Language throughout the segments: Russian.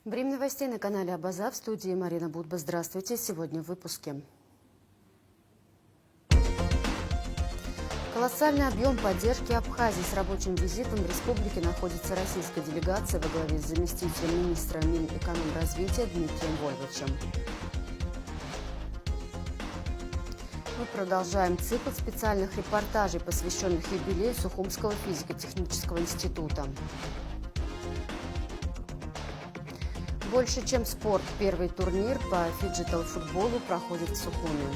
Время новостей на канале Абаза, в студии Марина Будба. Здравствуйте. Сегодня в выпуске. Колоссальный объем поддержки Абхазии. С рабочим визитом в республике находится российская делегация во главе с заместителем министра Минэкономразвития Дмитрием Вольвичем. Мы продолжаем цикл специальных репортажей, посвященных юбилею Сухумского физико-технического института. Больше, чем спорт. Первый турнир по фиджитал-футболу проходит в Сухуми.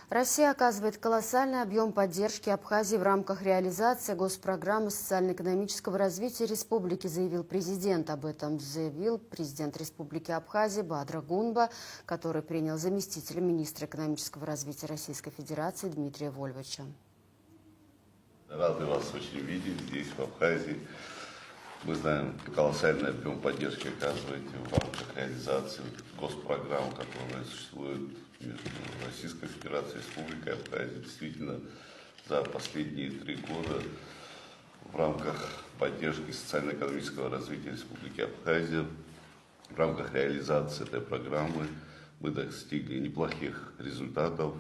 Россия оказывает колоссальный объем поддержки Абхазии в рамках реализации госпрограммы социально-экономического развития республики, заявил президент. Об этом заявил президент Республики Абхазия Бадра Гунба, который принял заместителя министра экономического развития Российской Федерации Дмитрия Вольвича. Рады вас очень видеть здесь, в Абхазии. Мы знаем, колоссальный объем поддержки оказываете в рамках реализации госпрограмм, которые существуют между Российской Федерацией и Республикой Абхазия. Действительно, за последние 3 года в рамках поддержки социально-экономического развития Республики Абхазия, в рамках реализации этой программы мы достигли неплохих результатов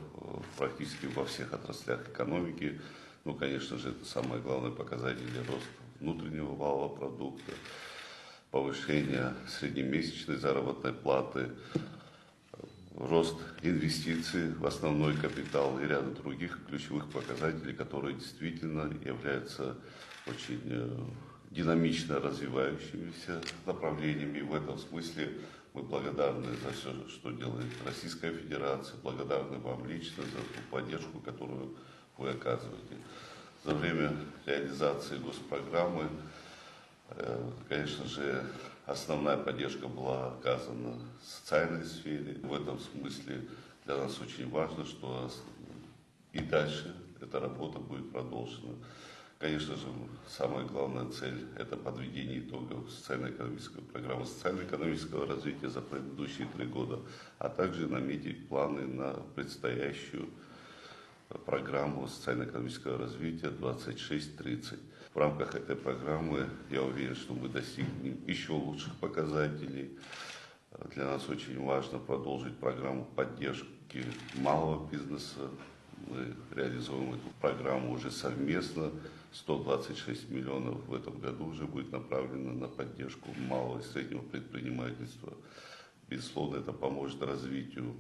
практически во всех отраслях экономики. Ну, конечно же, это самые главные показатели: рост внутреннего валового продукта, повышение среднемесячной заработной платы, рост инвестиций в основной капитал и ряд других ключевых показателей, которые действительно являются очень динамично развивающимися направлениями. И в этом смысле мы благодарны за все, что делает Российская Федерация, благодарны вам лично за ту поддержку, которую вы оказываете. За время реализации госпрограммы, конечно же, основная поддержка была оказана в социальной сфере. В этом смысле для нас очень важно, что и дальше эта работа будет продолжена. Конечно же, самая главная цель – это подведение итогов социально-экономической программы, социально-экономического развития за предыдущие 3 года, а также наметить планы на предстоящую программу социально-экономического развития 26-30. В рамках этой программы я уверен, что мы достигнем еще лучших показателей. Для нас очень важно продолжить программу поддержки малого бизнеса. Мы реализуем эту программу уже совместно. 126 миллионов в этом году уже будет направлено на поддержку малого и среднего предпринимательства. Безусловно, это поможет развитию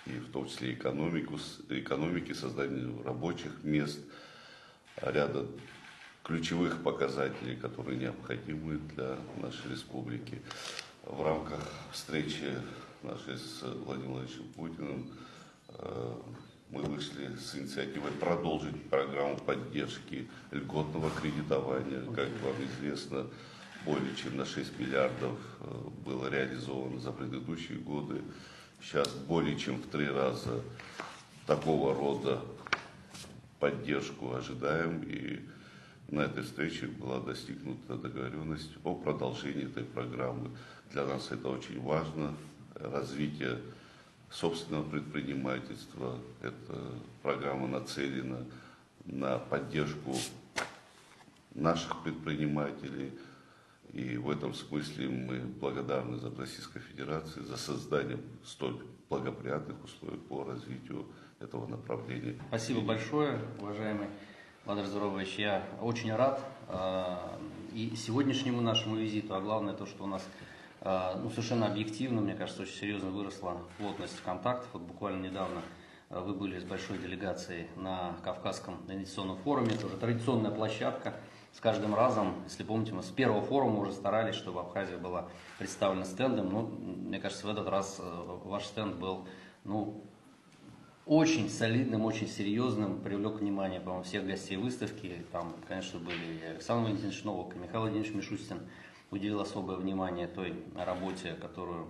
и в том числе экономики, созданию рабочих мест, ряда ключевых показателей, которые необходимы для нашей республики. В рамках встречи нашей с Владимиром Владимировичем Путиным мы вышли с инициативой продолжить программу поддержки льготного кредитования. Как вам известно, более чем на 6 миллиардов было реализовано за предыдущие годы. Сейчас более чем в 3 раза такого рода поддержку ожидаем. И на этой встрече была достигнута договоренность о продолжении этой программы. Для нас это очень важно. Развитие собственного предпринимательства. Эта программа нацелена на поддержку наших предпринимателей. И в этом смысле мы благодарны за Российской Федерации за создание столь благоприятных условий по развитию этого направления. Спасибо большое, уважаемый Бадр Зурович. Я очень рад и сегодняшнему нашему визиту, а главное то, что у нас совершенно объективно, мне кажется, очень серьезно выросла плотность контактов. Вот буквально недавно вы были с большой делегацией на Кавказском инвестиционном форуме. Это уже традиционная площадка. С каждым разом, если помните, мы с первого форума уже старались, чтобы Абхазия была представлена стендом. Но, мне кажется, в этот раз ваш стенд был очень солидным, очень серьезным, привлек внимание, по-моему, всех гостей выставки. Там, конечно, были и Александр Валентинович Новак, и Михаил Владимирович Мишустин. Уделил особое внимание той работе, которую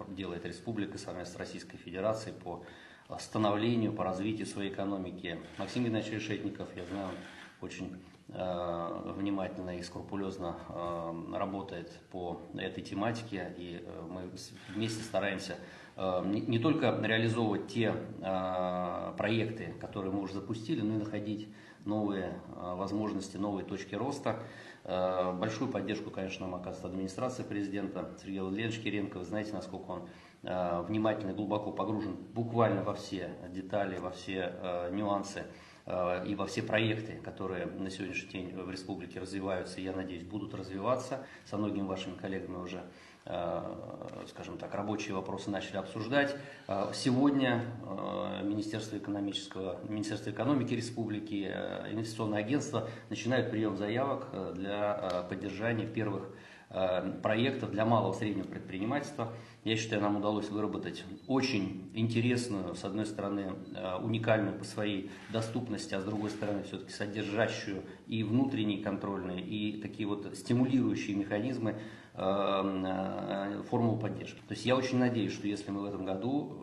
делает республика совместно с Российской Федерацией по становлению, по развитию своей экономики. Максим Геннадьевич Решетников, я знаю, очень внимательно и скрупулезно работает по этой тематике, и мы вместе стараемся не только реализовывать те проекты, которые мы уже запустили, но и находить новые возможности, новые точки роста. Большую поддержку, конечно, нам оказывает администрация президента Сергей Владимирович Кириенко. Вы знаете, насколько он внимательно и глубоко погружен буквально во все детали, во все нюансы и во все проекты, которые на сегодняшний день в республике развиваются и, я надеюсь, будут развиваться. Со многими вашими коллегами уже, скажем так, рабочие вопросы начали обсуждать. Сегодня Министерство экономики республики, инвестиционное агентство начинают прием заявок для поддержания первых проектов для малого и среднего предпринимательства. Я считаю, нам удалось выработать очень интересную, с одной стороны, уникальную по своей доступности, а с другой стороны, все-таки содержащую и внутренние контрольные, и такие вот стимулирующие механизмы формулу поддержки. То есть я очень надеюсь, что если мы в этом году,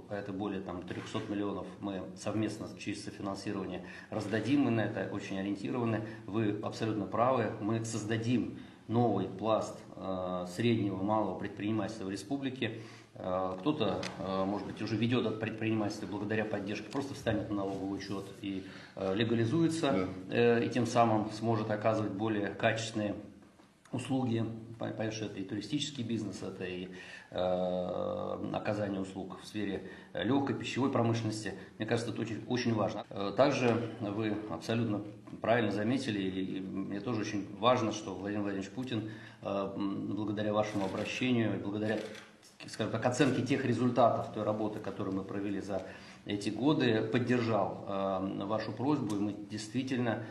это более 300 миллионов, мы совместно через софинансирование раздадим, мы на это очень ориентированы, вы абсолютно правы, мы создадим новый пласт среднего, малого предпринимательства в республике. Кто-то, может быть, уже ведет это предпринимательство благодаря поддержке, просто встанет на налоговый учет и легализуется, и тем самым сможет оказывать более качественные услуги. Понятно, что это и туристический бизнес, это и оказание услуг в сфере легкой пищевой промышленности. Мне кажется, это очень, очень важно. Также вы абсолютно правильно заметили, и мне тоже очень важно, что Владимир Владимирович Путин, благодаря вашему обращению, благодаря, скажем так, оценке тех результатов той работы, которую мы провели за эти годы, поддержал вашу просьбу, и мы действительно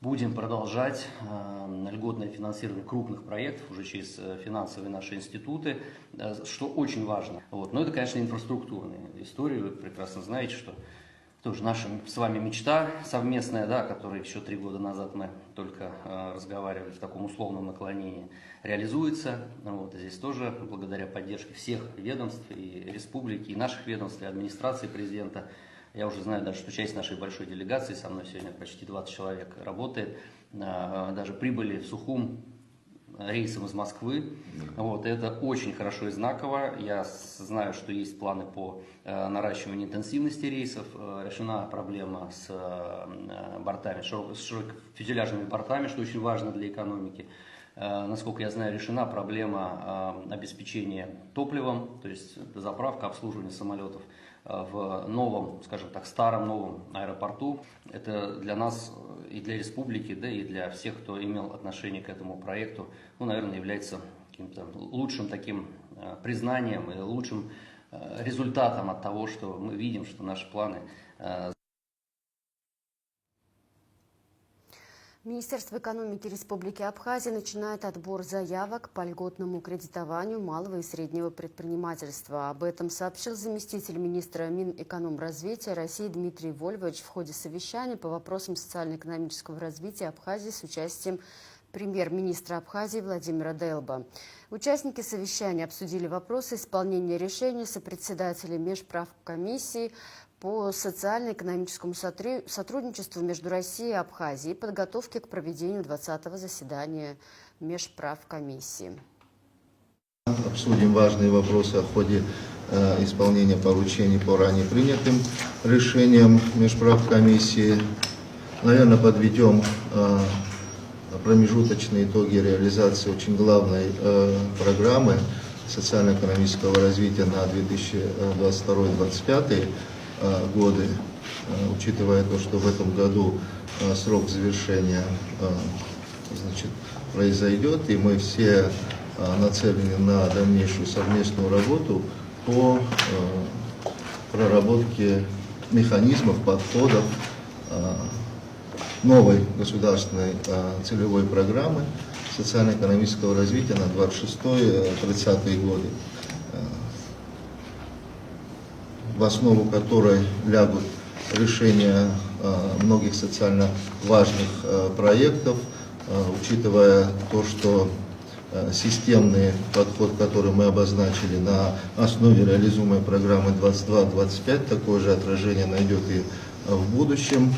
будем продолжать льготное финансирование крупных проектов уже через финансовые наши институты, что очень важно. Но это, конечно, инфраструктурные истории. Вы прекрасно знаете, что тоже наша с вами мечта совместная, да, о которой еще 3 года назад мы только разговаривали в таком условном наклонении, реализуется. Здесь тоже благодаря поддержке всех ведомств и республики, и наших ведомств, и администрации президента. Я уже знаю даже, что часть нашей большой делегации, со мной сегодня почти 20 человек работает, даже прибыли в Сухум рейсом из Москвы. Это очень хорошо и знаково. Я знаю, что есть планы по наращиванию интенсивности рейсов. Решена проблема с бортами, с широкофюзеляжными бортами, что очень важно для экономики. Насколько я знаю, решена проблема обеспечения топливом, то есть заправка, обслуживание самолетов в новом, скажем так, старом новом аэропорту. Это для нас и для республики, да и для всех, кто имел отношение к этому проекту, наверное, является каким-то лучшим таким признанием и лучшим результатом от того, что мы видим, что наши планы. Министерство экономики Республики Абхазия начинает отбор заявок по льготному кредитованию малого и среднего предпринимательства. Об этом сообщил заместитель министра Минэкономразвития России Дмитрий Вольвович в ходе совещания по вопросам социально-экономического развития Абхазии с участием премьер-министра Абхазии Владимира Делба. Участники совещания обсудили вопросы исполнения решения сопредседателя Межправкомиссии по социально-экономическому сотрудничеству между Россией и Абхазией и подготовки к проведению 20-го заседания Межправкомиссии. Обсудим важные вопросы о ходе исполнения поручений по ранее принятым решениям Межправкомиссии. Наверное, подведем промежуточные итоги реализации очень главной программы социально-экономического развития на 2022-2025 годы, учитывая то, что в этом году срок завершения произойдет, и мы все нацелены на дальнейшую совместную работу по проработке механизмов, подходов новой государственной целевой программы социально-экономического развития на 26-30 годы, в основу которой лягут решения многих социально важных проектов, учитывая то, что системный подход, который мы обозначили на основе реализуемой программы 22-25, такое же отражение найдет и в будущем.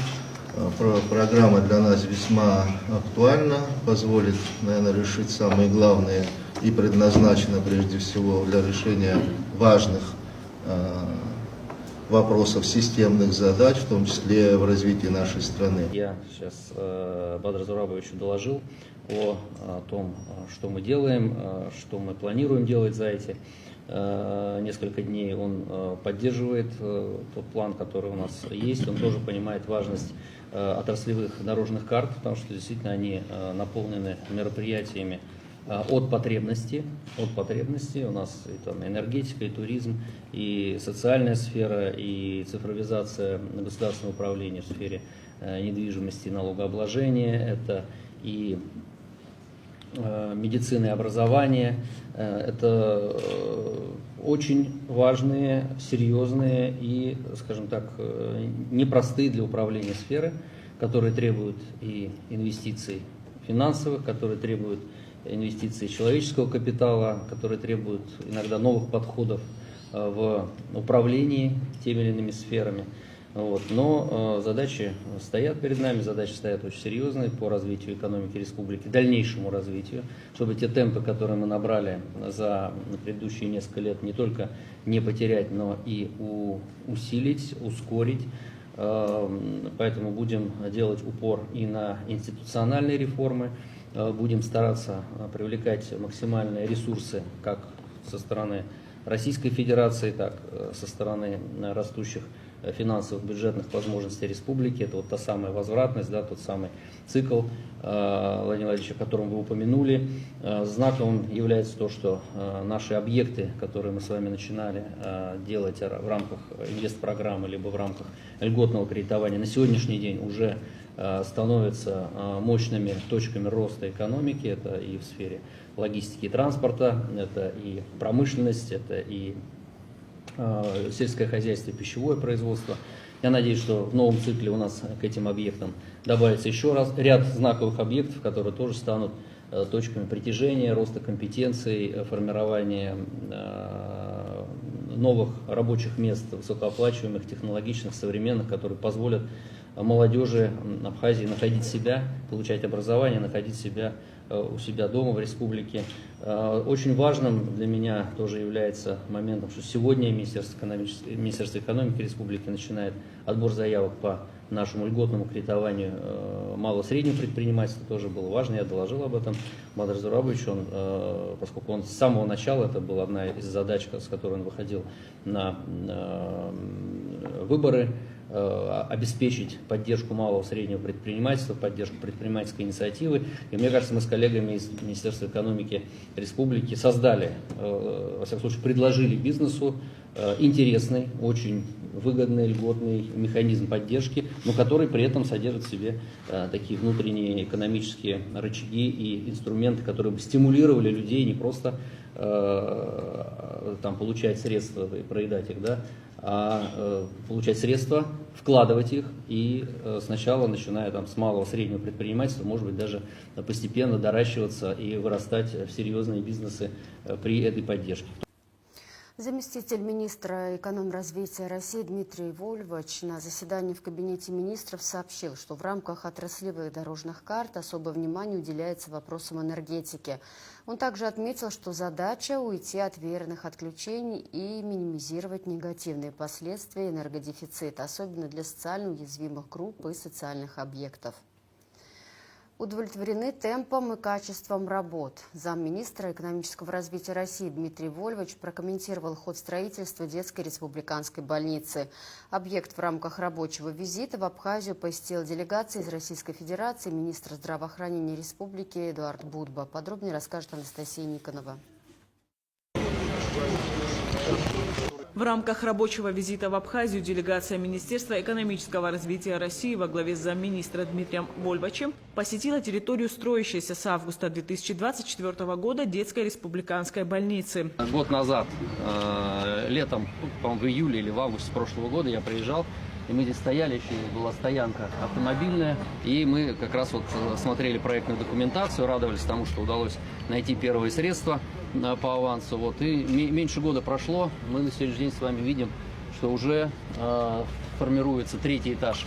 Программа для нас весьма актуальна, позволит, наверное, решить самые главные и предназначена прежде всего для решения важных вопросов, системных задач, в том числе в развитии нашей страны. Я сейчас Бадру Зурабовичу доложил о том, что мы делаем, что мы планируем делать за эти несколько дней. Он поддерживает тот план, который у нас есть. Он тоже понимает важность отраслевых дорожных карт, потому что действительно они наполнены мероприятиями от потребности. У нас и там энергетика, и туризм, и социальная сфера, и цифровизация государственного управления в сфере недвижимости и налогообложения, это и медицина и образование. Это очень важные, серьезные и, скажем так, непростые для управления сферы, которые требуют и инвестиций финансовых, которые требуют инвестиций человеческого капитала, которые требуют иногда новых подходов в управлении теми или иными сферами. Вот. Но задачи стоят перед нами, задачи стоят очень серьезные по развитию экономики республики, дальнейшему развитию, чтобы те темпы, которые мы набрали за предыдущие несколько лет, не только не потерять, но и усилить, ускорить. Поэтому будем делать упор и на институциональные реформы, будем стараться привлекать максимальные ресурсы как со стороны Российской Федерации, так и со стороны растущих финансовых бюджетных возможностей республики. Это вот та самая возвратность, да, тот самый цикл, Владимир Владимирович, о котором вы упомянули. Знаковым является то, что наши объекты, которые мы с вами начинали делать в рамках инвестпрограммы либо в рамках льготного кредитования, на сегодняшний день уже становятся мощными точками роста экономики. Это и в сфере логистики и транспорта, это и промышленность, это и сельское хозяйство и пищевое производство. Я надеюсь, что в новом цикле у нас к этим объектам добавится еще ряд знаковых объектов, которые тоже станут точками притяжения, роста компетенций, формирования новых рабочих мест, высокооплачиваемых, технологичных, современных, которые позволят молодежи Абхазии находить себя, получать образование, находить себя у себя дома в республике. Очень важным для меня тоже является моментом, что сегодня Министерство экономики республики начинает отбор заявок по нашему льготному кредитованию малого и среднего предпринимательства. Тоже было важно, я доложил об этом Бадру Зурабовичу, поскольку он с самого начала, это была одна из задач, с которой он выходил на выборы, обеспечить поддержку малого и среднего предпринимательства, поддержку предпринимательской инициативы. И мне кажется, мы с коллегами из Министерства экономики республики создали, во всяком случае, предложили бизнесу интересный, очень выгодный, льготный механизм поддержки, но который при этом содержит в себе такие внутренние экономические рычаги и инструменты, которые бы стимулировали людей не просто там, получать средства и проедать их, да, а получать средства, вкладывать их и сначала, начиная там, с малого среднего предпринимательства, может быть, даже постепенно доращиваться и вырастать в серьезные бизнесы при этой поддержке. Заместитель министра экономразвития России Дмитрий Вольвач на заседании в кабинете министров сообщил, что в рамках отраслевых дорожных карт особое внимание уделяется вопросам энергетики. Он также отметил, что задача уйти от веерных отключений и минимизировать негативные последствия энергодефицита, особенно для социально уязвимых групп и социальных объектов. Удовлетворены темпом и качеством работ. Замминистра экономического развития России Дмитрий Вольвач прокомментировал ход строительства детской республиканской больницы. Объект в рамках рабочего визита в Абхазию посетила делегация из Российской Федерации, министр здравоохранения республики Эдуард Будба. Подробнее расскажет Анастасия Никонова. В рамках рабочего визита в Абхазию делегация Министерства экономического развития России во главе с замминистра Дмитрием Вольвачем посетила территорию строящейся с августа 2024 года детской республиканской больницы. Год назад, летом, по-моему, в июле или в августе прошлого года я приезжал, и мы здесь стояли, еще была стоянка автомобильная, и мы как раз вот смотрели проектную документацию, радовались тому, что удалось найти первые средства по авансу. Вот. И меньше года прошло, мы на сегодняшний день с вами видим, что уже формируется третий этаж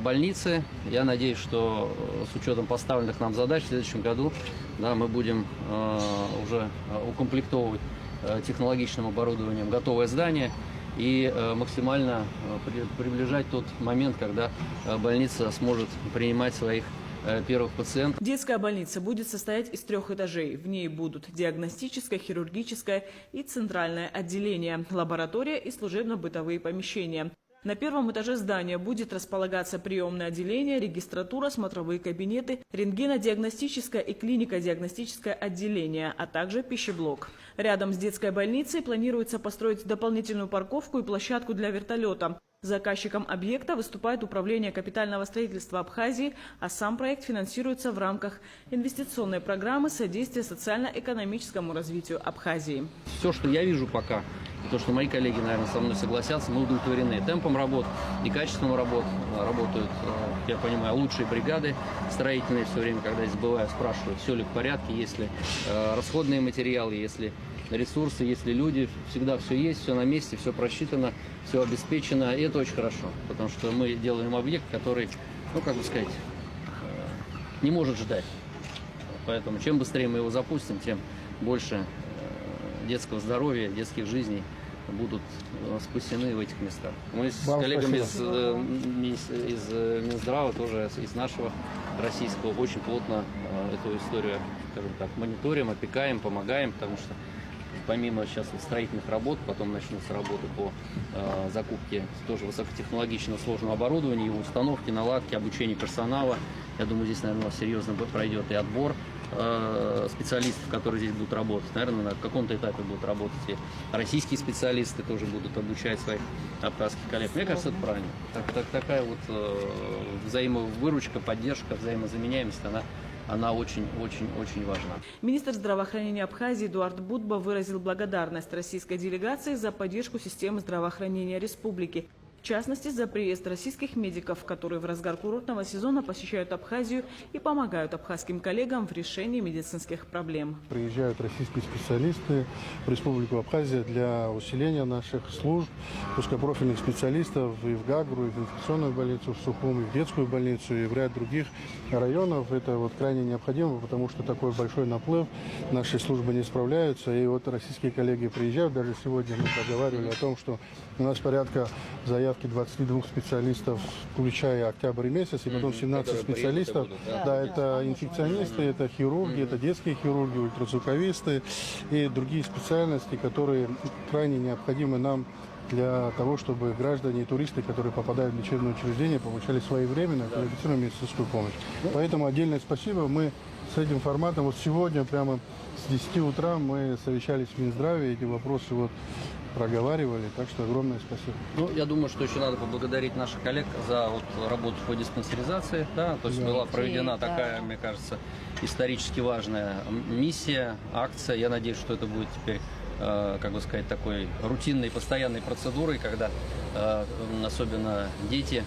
больницы. Я надеюсь, что с учетом поставленных нам задач в следующем году, да, мы будем уже укомплектовывать технологичным оборудованием готовое здание. и максимально приближать тот момент, когда больница сможет принимать своих первых пациентов. Детская больница будет состоять из 3 этажей. В ней будут диагностическое, хирургическое и центральное отделение, лаборатория и служебно-бытовые помещения. На 1-м этаже здания будет располагаться приемное отделение, регистратура, смотровые кабинеты, рентгенодиагностическое и клинико-диагностическое отделение, а также пищеблок. Рядом с детской больницей планируется построить дополнительную парковку и площадку для вертолета. Заказчиком объекта выступает Управление капитального строительства Абхазии, а сам проект финансируется в рамках инвестиционной программы содействия социально-экономическому развитию Абхазии. Все, что я вижу пока, и то, что мои коллеги, наверное, со мной согласятся, мы удовлетворены темпом работ и качеством работ. Работают, я понимаю, лучшие бригады строительные. Все время, когда здесь бываю, спрашиваю, все ли в порядке, есть ли расходные материалы, есть ли ресурсы, есть ли люди. Всегда все есть, все на месте, все просчитано, все обеспечено. И это очень хорошо, потому что мы делаем объект, который, ну, как бы сказать, не может ждать. Поэтому чем быстрее мы его запустим, тем больше детского здоровья, детских жизней будут спасены в этих местах. Мы с коллегами из Минздрава, тоже из нашего российского, очень плотно эту историю, скажем так, мониторим, опекаем, помогаем, потому что помимо сейчас строительных работ, потом начнутся работы по закупке тоже высокотехнологичного сложного оборудования, его установки, наладки, обучение персонала. Я думаю, здесь, наверное, у нас серьезно пройдет и отбор специалистов, которые здесь будут работать. Наверное, на каком-то этапе будут работать и российские специалисты, тоже будут обучать своих абхазских коллег. Мне кажется, это правильно. Такая вот взаимовыручка, поддержка, взаимозаменяемость, она очень-очень-очень важна. Министр здравоохранения Абхазии Эдуард Будба выразил благодарность российской делегации за поддержку системы здравоохранения республики. В частности, за приезд российских медиков, которые в разгар курортного сезона посещают Абхазию и помогают абхазским коллегам в решении медицинских проблем. Приезжают российские специалисты в Республику Абхазия для усиления наших служб, узкопрофильных специалистов и в Гагру, и в инфекционную больницу, в Сухум, и в детскую больницу, и в ряд других районов. Это вот крайне необходимо, потому что такой большой наплыв, наши службы не справляются. И вот российские коллеги приезжают. Даже сегодня мы поговаривали о том, что у нас порядка заявки 22 специалистов, включая октябрь месяц, и потом 17 специалистов. Да, это инфекционисты, это хирурги, это детские хирурги, ультразвуковисты и другие специальности, которые крайне необходимы нам для того, чтобы граждане и туристы, которые попадают в лечебное учреждение, получали своевременную квалифицированную медицинскую помощь. Поэтому отдельное спасибо. Мы с этим форматом, вот сегодня прямо с 10 утра мы совещались в Минздраве, эти вопросы вот проговаривали, так что огромное спасибо. Ну, я думаю, что еще надо поблагодарить наших коллег за вот работу по диспансеризации, да, то есть была проведена такая, мне кажется, исторически важная миссия, акция. Я надеюсь, что это будет теперь, как бы сказать, такой рутинной, постоянной процедурой, когда особенно дети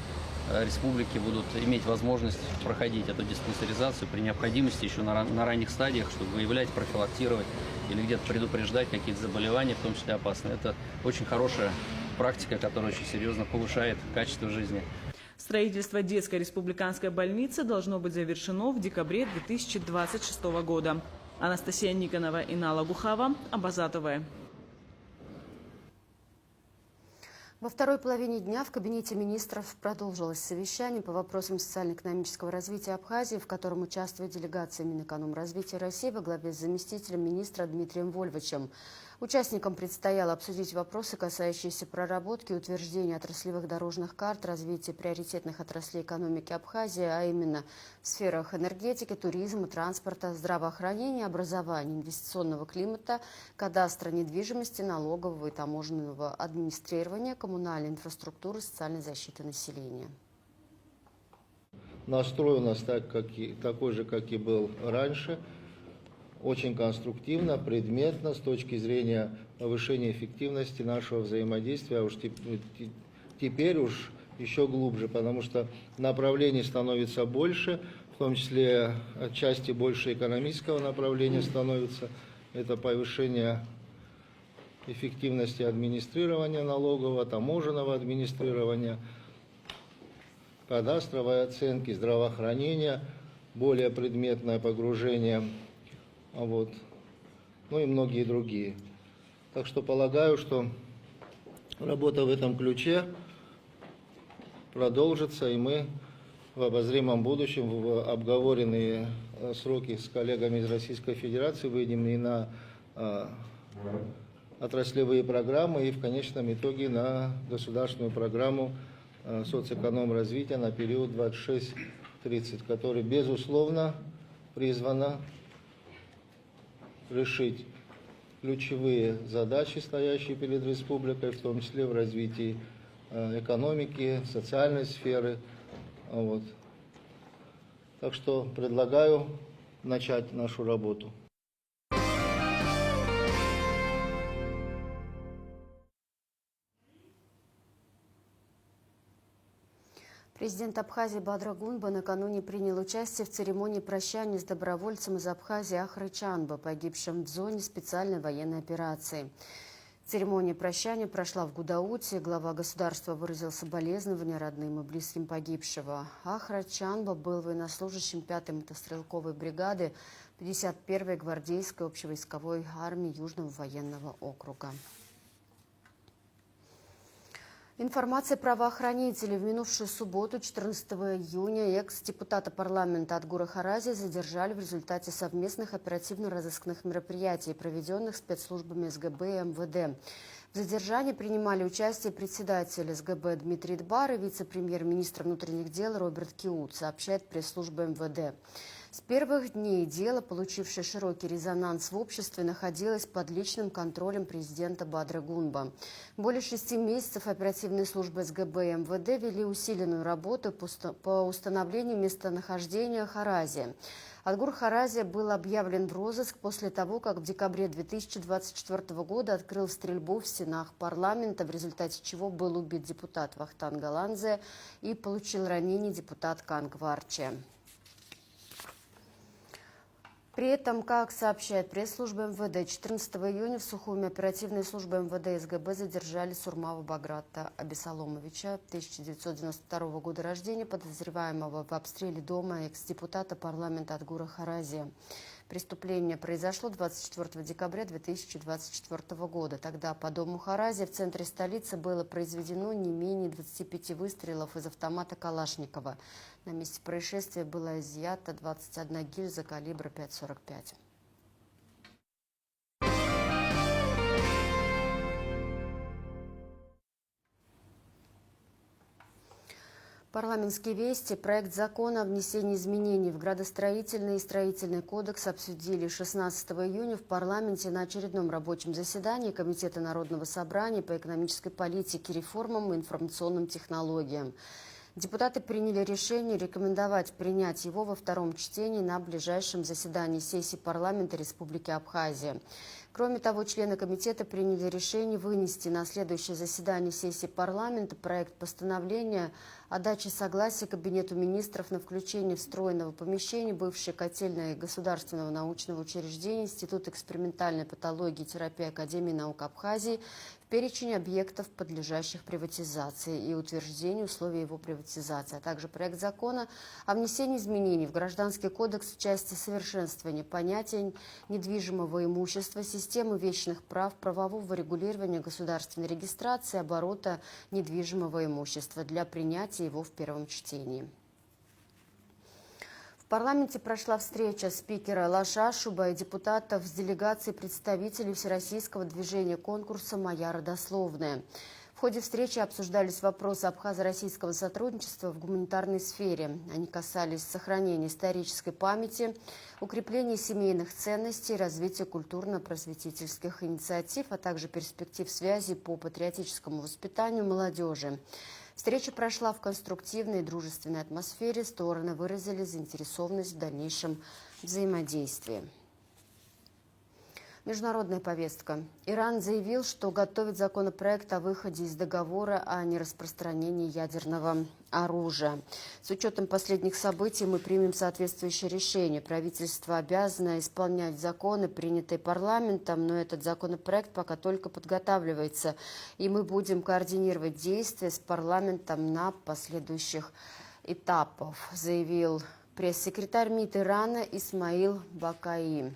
республики будут иметь возможность проходить эту диспансеризацию при необходимости еще на ранних стадиях, чтобы выявлять, профилактировать или где-то предупреждать какие-то заболевания, в том числе опасные. Это очень хорошая практика, которая очень серьезно повышает качество жизни. Строительство детской республиканской больницы должно быть завершено в декабре 2026 года. Анастасия Никонова, Инала Гухава, Абазатовая. Во второй половине дня в Кабинете министров продолжилось совещание по вопросам социально-экономического развития Абхазии, в котором участвует делегация Минэкономразвития России во главе с заместителем министра Дмитрием Вольвачем. Участникам предстояло обсудить вопросы, касающиеся проработки и утверждения отраслевых дорожных карт, развития приоритетных отраслей экономики Абхазии, а именно в сферах энергетики, туризма, транспорта, здравоохранения, образования, инвестиционного климата, кадастра недвижимости, налогового и таможенного администрирования, коммунальной инфраструктуры, социальной защиты населения. Настрой у нас такой же, как и был раньше. Очень конструктивно, предметно, с точки зрения повышения эффективности нашего взаимодействия, а уж теперь уж еще глубже, потому что направлений становится больше, в том числе отчасти больше экономического направления становится. Это повышение эффективности администрирования налогового, таможенного администрирования, кадастровой оценки, здравоохранения, более предметное погружение. Вот. Ну и многие другие. Так что полагаю, что работа в этом ключе продолжится, и мы в обозримом будущем в обговоренные сроки с коллегами из Российской Федерации выйдем и на отраслевые программы, и в конечном итоге на государственную программу соцэконом-развития на период 26-30, которая, безусловно, призвана решить ключевые задачи, стоящие перед республикой, в том числе в развитии экономики, социальной сферы. Вот. Так что предлагаю начать нашу работу. Президент Абхазии Бадыр Гунба накануне принял участие в церемонии прощания с добровольцем из Абхазии Ахры Чанба, погибшим в зоне специальной военной операции. Церемония прощания прошла в Гудауте. Глава государства выразил соболезнования родным и близким погибшего. Ахра Чанба был военнослужащим 5-й мотострелковой бригады 51-й гвардейской общевойсковой армии Южного военного округа. Информация правоохранителей. В минувшую субботу, 14 июня, экс-депутата парламента Адгура Харази задержали в результате совместных оперативно-розыскных мероприятий, проведенных спецслужбами СГБ и МВД. В задержании принимали участие председатель СГБ Дмитрий Дбар и вице-премьер-министр внутренних дел Роберт Киут, сообщает пресс-служба МВД. С первых дней дело, получившее широкий резонанс в обществе, находилось под личным контролем президента Бадры Гунба. Более 6 месяцев оперативные службы СГБ и МВД вели усиленную работу по установлению местонахождения Харази. Адгур Харази был объявлен в розыск после того, как в декабре 2024 года открыл стрельбу в стенах парламента, в результате чего был убит депутат Вахтан Галанзе и получил ранение депутат Кангварче. При этом, как сообщает пресс-служба МВД, 14 июня в Сухуме оперативные службы МВД и СГБ задержали Сурмава Баграта Абисаломовича, 1992 года рождения, подозреваемого в обстреле дома экс-депутата парламента Адгура Харази. Преступление произошло 24 декабря 2024 года. Тогда по дому Харази в центре столицы было произведено не менее 25 выстрелов из автомата Калашникова. На месте происшествия было изъято 21 гильза калибра 5,45. Парламентские вести. Проект закона о внесении изменений в градостроительный и строительный кодекс обсудили 16 июня в парламенте на очередном рабочем заседании Комитета Народного собрания по экономической политике, реформам и информационным технологиям. Депутаты приняли решение рекомендовать принять его во втором чтении на ближайшем заседании сессии парламента Республики Абхазия. Кроме того, члены комитета приняли решение вынести на следующее заседание сессии парламента проект постановления о даче согласия Кабинету министров на включение встроенного помещения бывшей котельной Государственного научного учреждения Института экспериментальной патологии и терапии Академии наук Абхазии в перечень объектов, подлежащих приватизации, и утверждению условий его приватизации, а также проект закона о внесении изменений в Гражданский кодекс в части совершенствования понятия недвижимого имущества, системы вечных прав, правового регулирования государственной регистрации, оборота недвижимого имущества для принятия его в первом чтении. В парламенте прошла встреча спикера Лаша Шуба и депутатов с делегацией представителей Всероссийского движения конкурса «Моя родословная». В ходе встречи обсуждались вопросы абхазо-российского сотрудничества в гуманитарной сфере. Они касались сохранения исторической памяти, укрепления семейных ценностей, развития культурно-просветительских инициатив, а также перспектив связи по патриотическому воспитанию молодежи. Встреча прошла в конструктивной и дружественной атмосфере. Стороны выразили заинтересованность в дальнейшем взаимодействии. Международная повестка. Иран заявил, что готовит законопроект о выходе из договора о нераспространении ядерного оружия. С учетом последних событий мы примем соответствующее решение. Правительство обязано исполнять законы, принятые парламентом, но этот законопроект пока только подготавливается, и мы будем координировать действия с парламентом на последующих этапах, заявил пресс-секретарь МИД Ирана Исмаил Бакаи.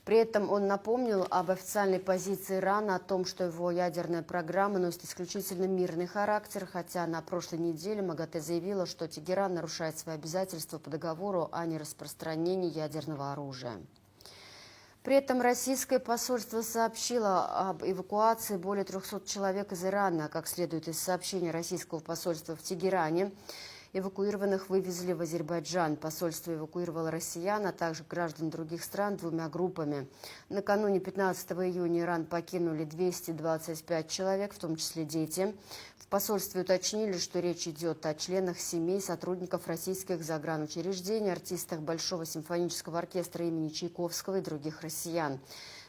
При этом он напомнил об официальной позиции Ирана о том, что его ядерная программа носит исключительно мирный характер, хотя на прошлой неделе МАГАТЭ заявила, что Тегеран нарушает свои обязательства по договору о нераспространении ядерного оружия. При этом российское посольство сообщило об эвакуации более 300 человек из Ирана. Как следует из сообщения российского посольства в Тегеране, эвакуированных вывезли в Азербайджан. Посольство эвакуировало россиян, а также граждан других стран двумя группами. Накануне 15 июня Иран покинули 225 человек, в том числе дети. В посольстве уточнили, что речь идет о членах семей сотрудников российских загранучреждений, артистах Большого симфонического оркестра имени Чайковского и других россиян.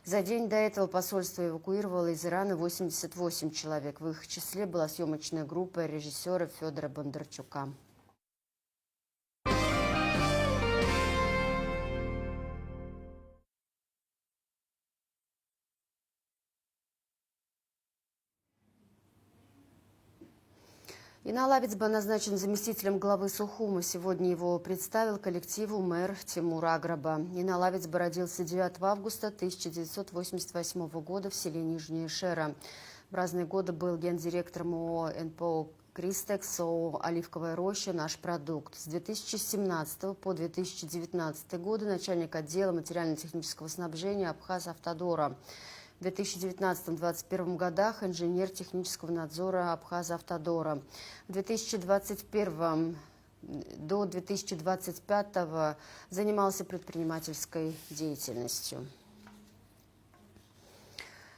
За день до этого посольство эвакуировало из Ирана 88 человек. В их числе была съемочная группа режиссера Федора Бондарчука. Иналавец был назначен заместителем главы Сухума. Сегодня его представил коллективу мэр Тимур Аграба. Иналавец родился 9 августа 1988 года в селе Нижняя Шера. В разные годы был гендиректором ООО НПО «Кристекс», ООО «Оливковая роща», «Наш продукт». С 2017 по 2019 годы начальник отдела материально-технического снабжения Абхазавтодора. В 2019-2021 годах инженер технического надзора Абхазавтодора. В 2021 до 2025 занимался предпринимательской деятельностью.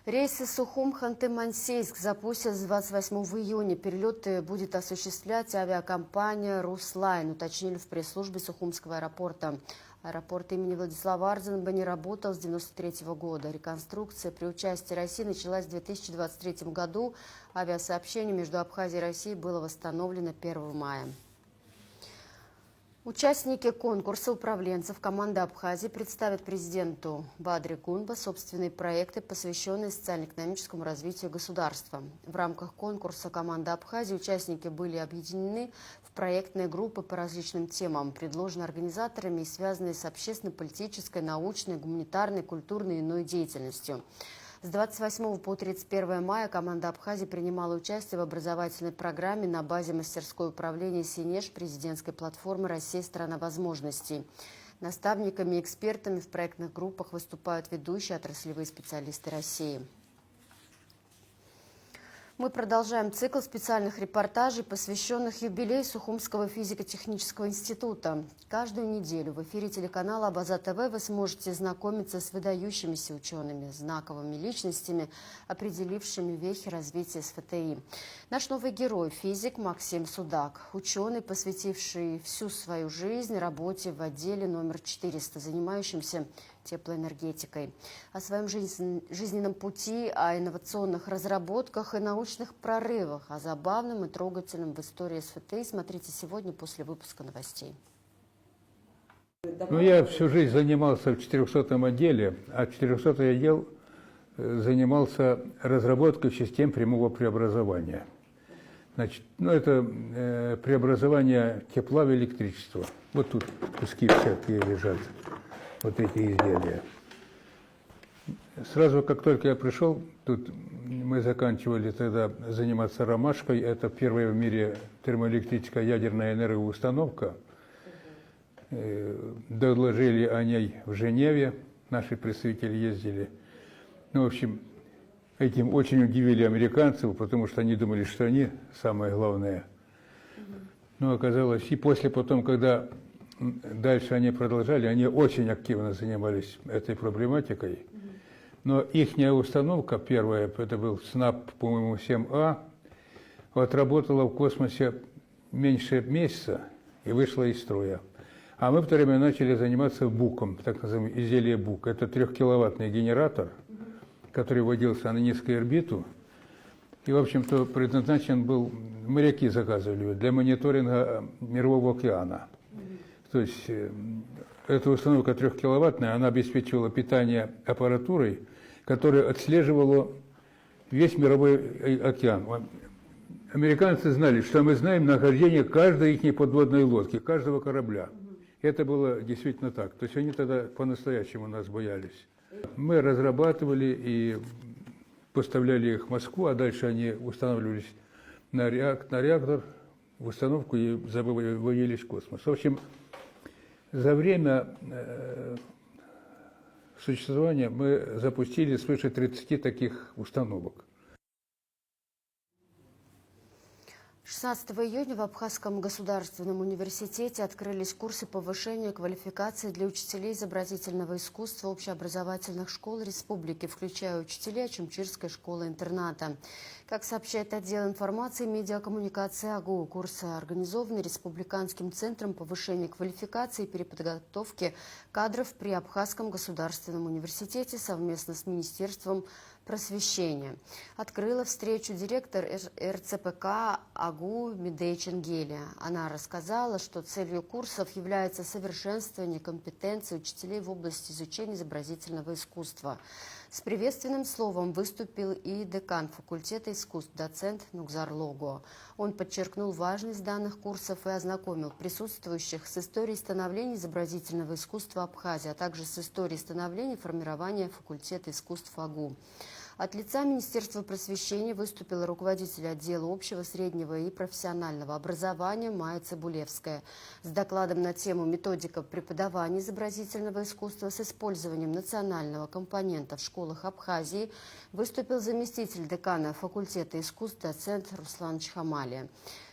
Рейсы Сухум-Ханты-Мансийск запустят с 28 июня. Перелеты будет осуществлять авиакомпания «Руслайн», уточнили в пресс-службе Сухумского аэропорта. Аэропорт имени Владислава Арзенба не работал с 1993 года. Реконструкция при участии России началась в 2023 году. Авиасообщение между Абхазией и Россией было восстановлено 1 мая. Участники конкурса управленцев команды Абхазии представят президенту Бадри Гунба собственные проекты, посвященные социально-экономическому развитию государства. В рамках конкурса команды Абхазии участники были объединены в проектные группы по различным темам, предложенные организаторами и связанные с общественно-политической, научной, гуманитарной, культурной и иной деятельностью. С 28 по 31 мая команда Абхазии принимала участие в образовательной программе на базе мастерской управления «Синеж» президентской платформы «Россия – страна возможностей». Наставниками и экспертами в проектных группах выступают ведущие отраслевые специалисты России. Мы продолжаем цикл специальных репортажей, посвященных юбилею Сухумского физико-технического института. Каждую неделю в эфире телеканала Абаза ТВ вы сможете знакомиться с выдающимися учеными, знаковыми личностями, определившими вехи развития СФТИ. Наш новый герой – физик Максим Судак, ученый, посвятивший всю свою жизнь работе в отделе номер 400, занимающимся теплоэнергетикой. О своем жизненном пути, о инновационных разработках и научных прорывах, о забавном и трогательном в истории СФТИ смотрите сегодня после выпуска новостей. Ну, я всю жизнь занимался в 400-м отделе, а 400-й отдел занимался разработкой систем прямого преобразования. Значит, ну, это преобразование тепла в электричество. Вот тут куски всякие лежат. Вот эти изделия. Сразу, как только я пришел, тут мы заканчивали тогда заниматься ромашкой. Это первая в мире термоэлектрическая ядерная энергоустановка. Доложили о ней в Женеве, наши представители ездили. Ну, в общем, этим очень удивили американцев, потому что они думали, что они самое главное. Но оказалось, и после потом, когда дальше они продолжали, они очень активно занимались этой проблематикой. Но их установка первая, это был СНАП, по-моему, 7А, отработала в космосе меньше месяца и вышла из строя. А мы в то время начали заниматься БУКом, так называемым изделие БУК. Это 3-киловаттный генератор, который вводился на низкую орбиту. И, в общем-то, предназначен был, моряки заказывали для мониторинга Мирового океана. То есть эта установка 3-киловаттная, она обеспечивала питание аппаратурой, которая отслеживала весь Мировой океан. Американцы знали, что мы знаем нахождение каждой их подводной лодки, каждого корабля. Это было действительно так. То есть они тогда по-настоящему нас боялись. Мы разрабатывали и поставляли их в Москву, а дальше они устанавливались на реактор, в установку и выводились в космос. В общем, за время существования мы запустили свыше 30 таких установок. 16 июня в Абхазском государственном университете открылись курсы повышения квалификации для учителей изобразительного искусства общеобразовательных школ республики, включая учителей Очимчирской школы-интерната. Как сообщает отдел информации и медиакоммуникации АГУ, курсы организованы Республиканским центром повышения квалификации и переподготовки кадров при Абхазском государственном университете совместно с Министерством просвещения. Открыла встречу директор РЦПК АГУ Медей Ченгели. Она рассказала, что целью курсов является совершенствование компетенций учителей в области изучения изобразительного искусства. С приветственным словом выступил и декан факультета искусств, доцент Нукзар Лого. Он подчеркнул важность данных курсов и ознакомил присутствующих с историей становления изобразительного искусства Абхазии, а также с историей становления и формирования факультета искусств АГУ. От лица Министерства просвещения выступила руководитель отдела общего, среднего и профессионального образования Майя Цибулевская. С докладом на тему «Методика преподавания изобразительного искусства с использованием национального компонента в школах Абхазии» выступил заместитель декана факультета искусств доцент Руслан Чхамали.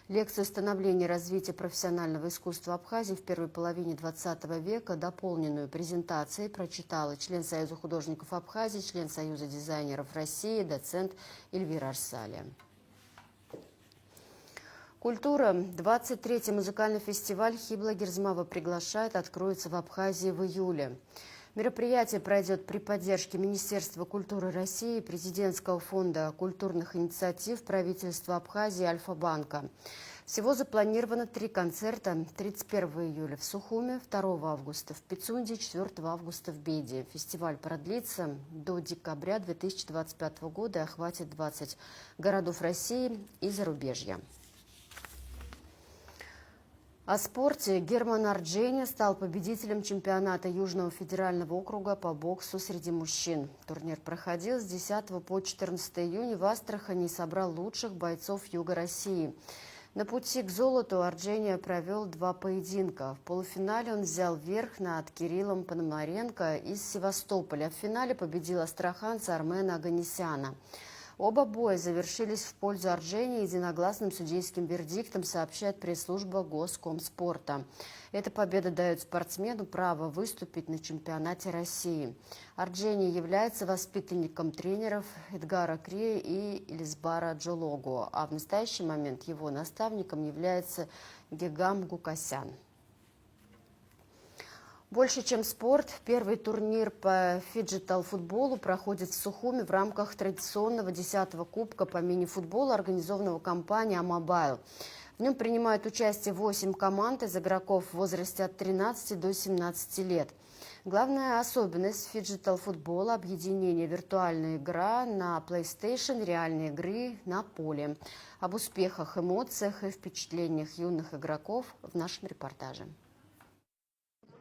Лекцию «Становление и развитие профессионального искусства Абхазии в первой половине XX века», дополненную презентацией, прочитала член Союза художников Абхазии, член Союза дизайнеров России, доцент Эльвира Арсалия. Культура. 23-й музыкальный фестиваль «Хибла Герзмава приглашает» откроется в Абхазии в июле. Мероприятие пройдет при поддержке Министерства культуры России, Президентского фонда культурных инициатив, правительства Абхазии и Альфа-банка. Всего запланировано 3 концерта: 31 июля в Сухуме, 2 августа в Пицунде, 4 августа в Бейде. Фестиваль продлится до декабря 2025 года и охватит 20 городов России и зарубежья. О спорте. Герман Ардженя стал победителем чемпионата Южного федерального округа по боксу среди мужчин. Турнир проходил с 10 по 14 июня в Астрахани и собрал лучших бойцов Юга России. На пути к золоту Ардженя провел 2 поединка. В полуфинале он взял верх над Кириллом Пономаренко из Севастополя. В финале победил астраханца Армена Аганесяна. Оба боя завершились в пользу Арджения единогласным судейским вердиктом, сообщает пресс-служба Госкомспорта. Эта победа дает спортсмену право выступить на чемпионате России. Арджения является воспитанником тренеров Эдгара Крия и Элизбара Джологу, а в настоящий момент его наставником является Гегам Гукасян. Больше, чем спорт, первый турнир по фиджитал-футболу проходит в Сухуме в рамках традиционного 10-го кубка по мини-футболу, организованного компанией «Амобайл». В нем принимают участие 8 команд из игроков в возрасте от 13 до 17 лет. Главная особенность фиджитал-футбола – объединение виртуальной игры на PlayStation, реальной игры на поле. Об успехах, эмоциях и впечатлениях юных игроков в нашем репортаже.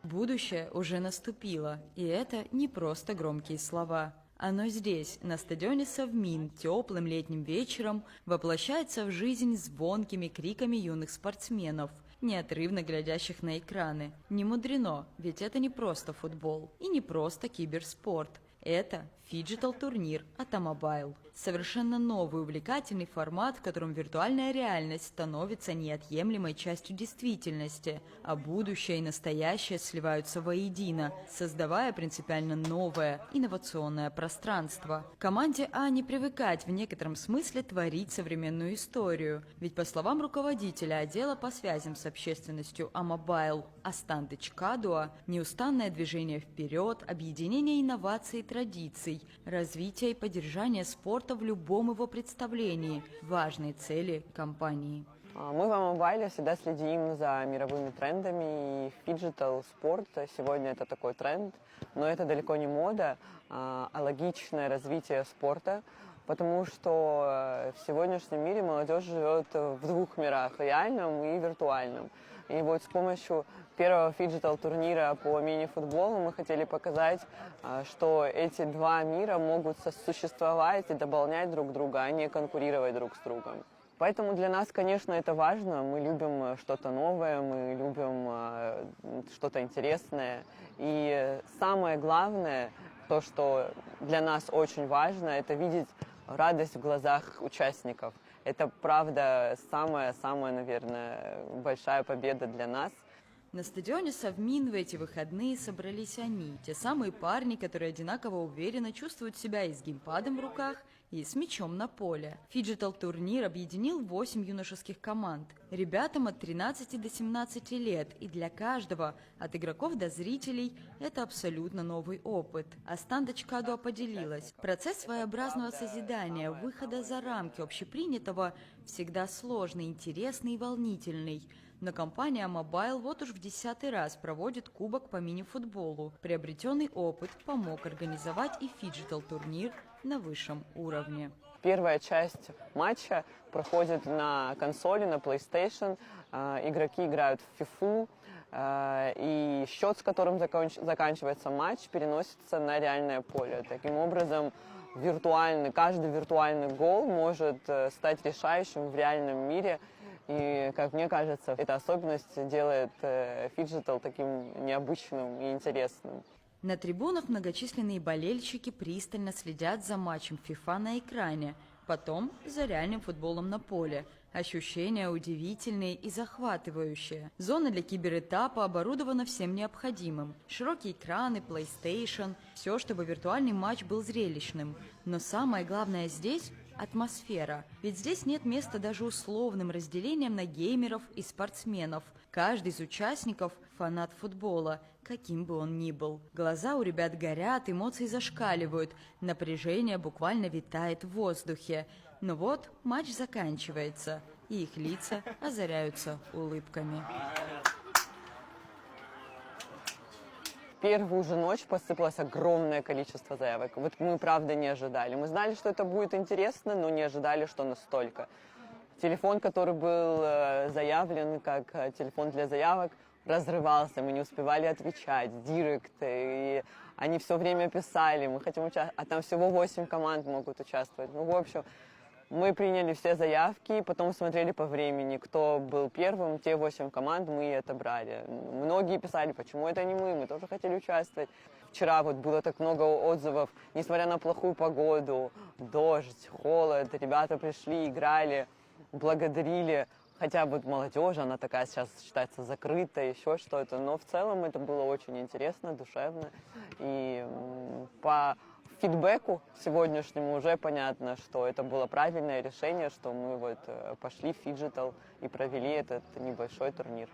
Будущее уже наступило, и это не просто громкие слова. Оно здесь, на стадионе Совмин, теплым летним вечером воплощается в жизнь звонкими криками юных спортсменов, неотрывно глядящих на экраны. Не мудрено, ведь это не просто футбол и не просто киберспорт. Это фиджитал-турнир от Амобайл. Совершенно новый увлекательный формат, в котором виртуальная реальность становится неотъемлемой частью действительности, а будущее и настоящее сливаются воедино, создавая принципиально новое, инновационное пространство. Команде А не привыкать в некотором смысле творить современную историю, ведь по словам руководителя отдела по связям с общественностью Амобайл Астанты Чкадуа, неустанное движение вперед, объединение инноваций и традиций, развитие и поддержание спорта в любом его представлении – важные цели компании. Мы в Амобайле всегда следим за мировыми трендами, и фиджитал спорт сегодня это такой тренд, но это далеко не мода, а логичное развитие спорта, потому что в сегодняшнем мире молодежь живет в двух мирах, реальном и виртуальном. И вот с помощью первого фиджитал-турнира по мини-футболу мы хотели показать, что эти два мира могут сосуществовать и дополнять друг друга, а не конкурировать друг с другом. Поэтому для нас, конечно, это важно. Мы любим что-то новое, мы любим что-то интересное. И самое главное, то, что для нас очень важно, это видеть радость в глазах участников. Это, правда, самая, наверное, большая победа для нас. На стадионе Совмин в эти выходные собрались они, те самые парни, которые одинаково уверенно чувствуют себя и с геймпадом в руках, и с мячом на поле. Фиджитал-турнир объединил 8 юношеских команд. Ребятам от 13 до 17 лет, и для каждого, от игроков до зрителей, это абсолютно новый опыт. Астанда Чкадуа поделилась. Процесс своеобразного созидания, выхода за рамки общепринятого всегда сложный, интересный и волнительный. Но компания Mobile вот уж в 10-й раз проводит кубок по мини-футболу. Приобретенный опыт помог организовать и фиджитал-турнир на высшем уровне. Первая часть матча проходит на консоли, на PlayStation. Игроки играют в FIFA, и счет, с которым заканчивается матч, переносится на реальное поле. Таким образом, каждый виртуальный гол может стать решающим в реальном мире. И, как мне кажется, эта особенность делает фиджитал таким необычным и интересным. На трибунах многочисленные болельщики пристально следят за матчем FIFA на экране, потом за реальным футболом на поле. Ощущения удивительные и захватывающие. Зона для киберэтапа оборудована всем необходимым. Широкие экраны, PlayStation, все, чтобы виртуальный матч был зрелищным. Но самое главное здесь – атмосфера. Ведь здесь нет места даже условным разделениям на геймеров и спортсменов. Каждый из участников – фанат футбола, каким бы он ни был. Глаза у ребят горят, эмоции зашкаливают, напряжение буквально витает в воздухе. Но вот матч заканчивается, и их лица озаряются улыбками. Первую же ночь посыпалось огромное количество заявок. Вот мы, правда, не ожидали. Мы знали, что это будет интересно, но не ожидали, что настолько. Телефон, который был заявлен как телефон для заявок, разрывался, мы не успевали отвечать, директы, и они все время писали, мы хотим участвовать, а там всего 8 команд могут участвовать. Ну, в общем, мы приняли все заявки, потом смотрели по времени, кто был первым, те 8 команд мы и отобрали. Многие писали, почему это не мы тоже хотели участвовать. Вчера вот было так много отзывов, несмотря на плохую погоду, дождь, холод, ребята пришли, играли, благодарили. Хотя вот молодежь, она такая сейчас считается закрытой, еще что-то, но в целом это было очень интересно, душевно. И по фидбэку сегодняшнему уже понятно, что это было правильное решение, что мы вот пошли в фиджитал и провели этот небольшой турнир.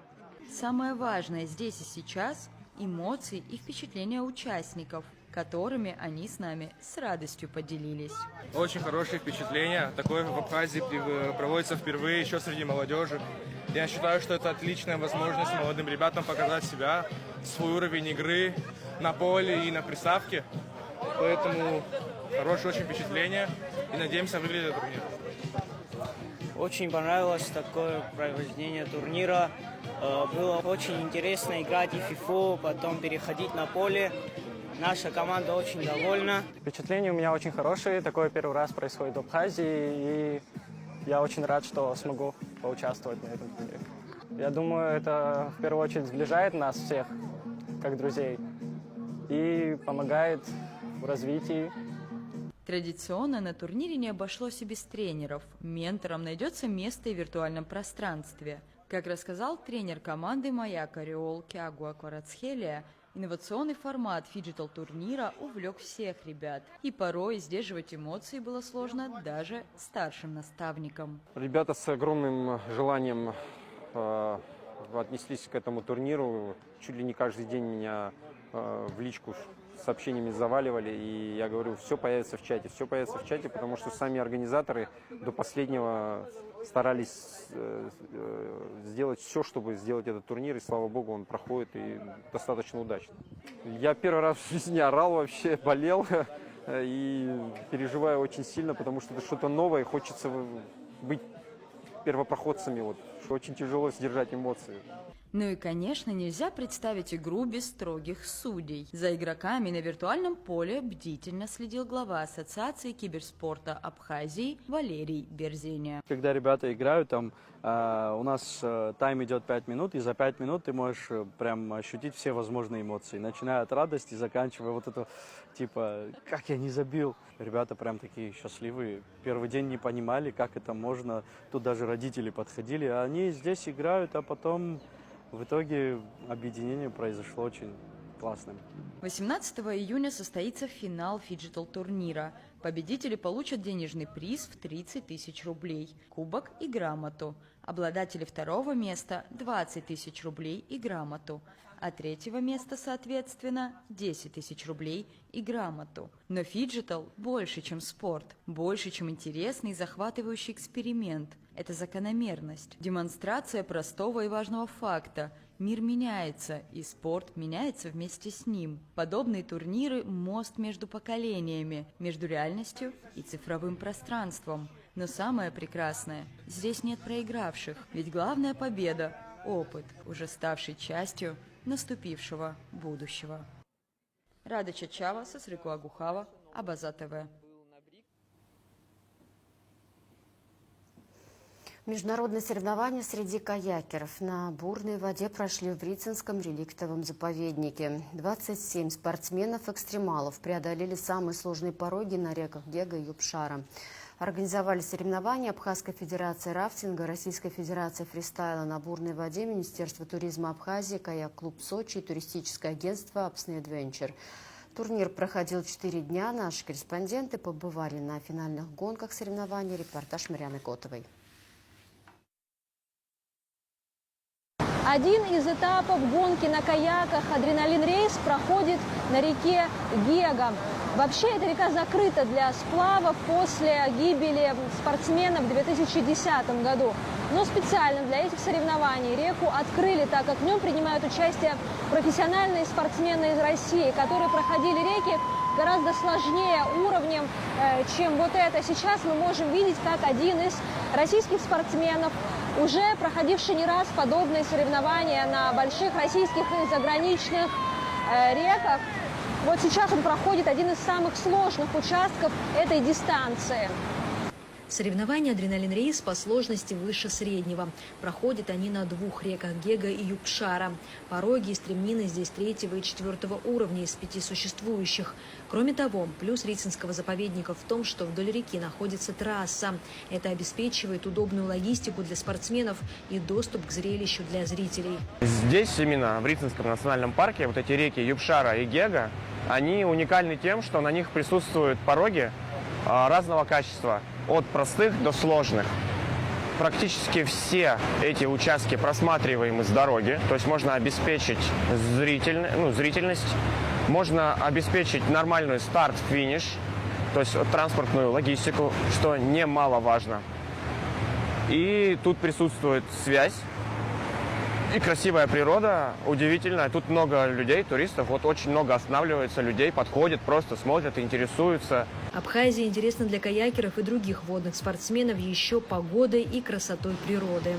Самое важное здесь и сейчас – эмоции и впечатления участников, которыми они с нами с радостью поделились. Очень хорошие впечатления. Такое в Абхазии проводится впервые, еще среди молодежи. Я считаю, что это отличная возможность молодым ребятам показать себя, свой уровень игры на поле и на приставке. Поэтому хорошее очень впечатление и надеемся выиграть этот турнир. Очень понравилось такое проведение турнира. Было очень интересно играть и в FIFA, потом переходить на поле. Наша команда очень довольна. Впечатления у меня очень хорошие. Такое первый раз происходит в Абхазии. И я очень рад, что смогу поучаствовать на этом турнире. Я думаю, это в первую очередь сближает нас всех, как друзей, и помогает в развитии. Традиционно на турнире не обошлось и без тренеров. Менторам найдется место и в виртуальном пространстве. Как рассказал тренер команды «Маяк» Ореол Кягуа Кварацхелия, инновационный формат фиджитал-турнира увлек всех ребят. И порой сдерживать эмоции было сложно даже старшим наставникам. Ребята с огромным желанием отнеслись к этому турниру. Чуть ли не каждый день меня в личку сообщениями заваливали, и я говорю, все появится в чате, потому что сами организаторы до последнего старались сделать все, чтобы сделать этот турнир, и слава богу, он проходит и достаточно удачно. Я первый раз в жизни орал вообще, болел и переживаю очень сильно, потому что это что-то новое, хочется быть первопроходцами, вот. Очень тяжело сдержать эмоции. Ну и, конечно, нельзя представить игру без строгих судей. За игроками на виртуальном поле бдительно следил глава Ассоциации киберспорта Абхазии Валерий Берзиня. Когда ребята играют, там у нас тайм идет 5 минут, и за 5 минут ты можешь прям ощутить все возможные эмоции, начиная от радости, заканчивая вот это, типа, как я не забил. Ребята прям такие счастливые. Первый день не понимали, как это можно. Тут даже родители подходили, а они здесь играют, а потом... В итоге объединение произошло очень классным. 18 июня состоится финал фиджитал-турнира. Победители получат денежный приз в 30 тысяч рублей, кубок и грамоту. Обладатели второго места – 20 тысяч рублей и грамоту. А третьего места, соответственно, 10 тысяч рублей и грамоту. Но фиджитал больше, чем спорт, больше, чем интересный и захватывающий эксперимент. Это закономерность, демонстрация простого и важного факта. Мир меняется, и спорт меняется вместе с ним. Подобные турниры – мост между поколениями, между реальностью и цифровым пространством. Но самое прекрасное – здесь нет проигравших, ведь главная победа – опыт, уже ставший частью наступившего будущего. Рада Чачава, Сосрику Агухава, Абаза ТВ. Международные соревнования среди каякеров на бурной воде прошли в Врицинском реликтовом заповеднике. 27 спортсменов-экстремалов преодолели самые сложные пороги на реках Гега и Юбшара. Организовали соревнования Абхазская федерация рафтинга, Российская федерация фристайла на бурной воде, Министерство туризма Абхазии, Каяк-клуб Сочи и туристическое агентство Absne Adventure. Турнир проходил 4 дня. Наши корреспонденты побывали на финальных гонках соревнований. Репортаж Марьяны Котовой. Один из этапов гонки на каяках «Адреналин-рейс» проходит на реке Гега. Вообще эта река закрыта для сплавов после гибели спортсменов в 2010 году. Но специально для этих соревнований реку открыли, так как в нем принимают участие профессиональные спортсмены из России, которые проходили реки гораздо сложнее уровнем, чем вот это. Сейчас мы можем видеть, как один из российских спортсменов, уже проходивший не раз подобные соревнования на больших российских и заграничных реках, вот сейчас он проходит один из самых сложных участков этой дистанции. Соревнования «Адреналин-рейс» по сложности выше среднего. Проходят они на 2 реках Гега и Юбшара. Пороги и стремнины здесь 3-го и 4-го уровня из 5 существующих. Кроме того, плюс Врицинского заповедника в том, что вдоль реки находится трасса. Это обеспечивает удобную логистику для спортсменов и доступ к зрелищу для зрителей. Здесь именно в Врицинском национальном парке вот эти реки Юбшара и Гега, они уникальны тем, что на них присутствуют пороги разного качества. От простых до сложных. Практически все эти участки просматриваемы с дороги, то есть можно обеспечить зрительность, можно обеспечить нормальный старт-финиш, то есть транспортную логистику, что немаловажно. И тут присутствует связь и красивая природа, удивительная. Тут много людей, туристов, вот очень много останавливается людей, подходят, просто смотрят, интересуются. Абхазия интересна для каякеров и других водных спортсменов еще погодой и красотой природы.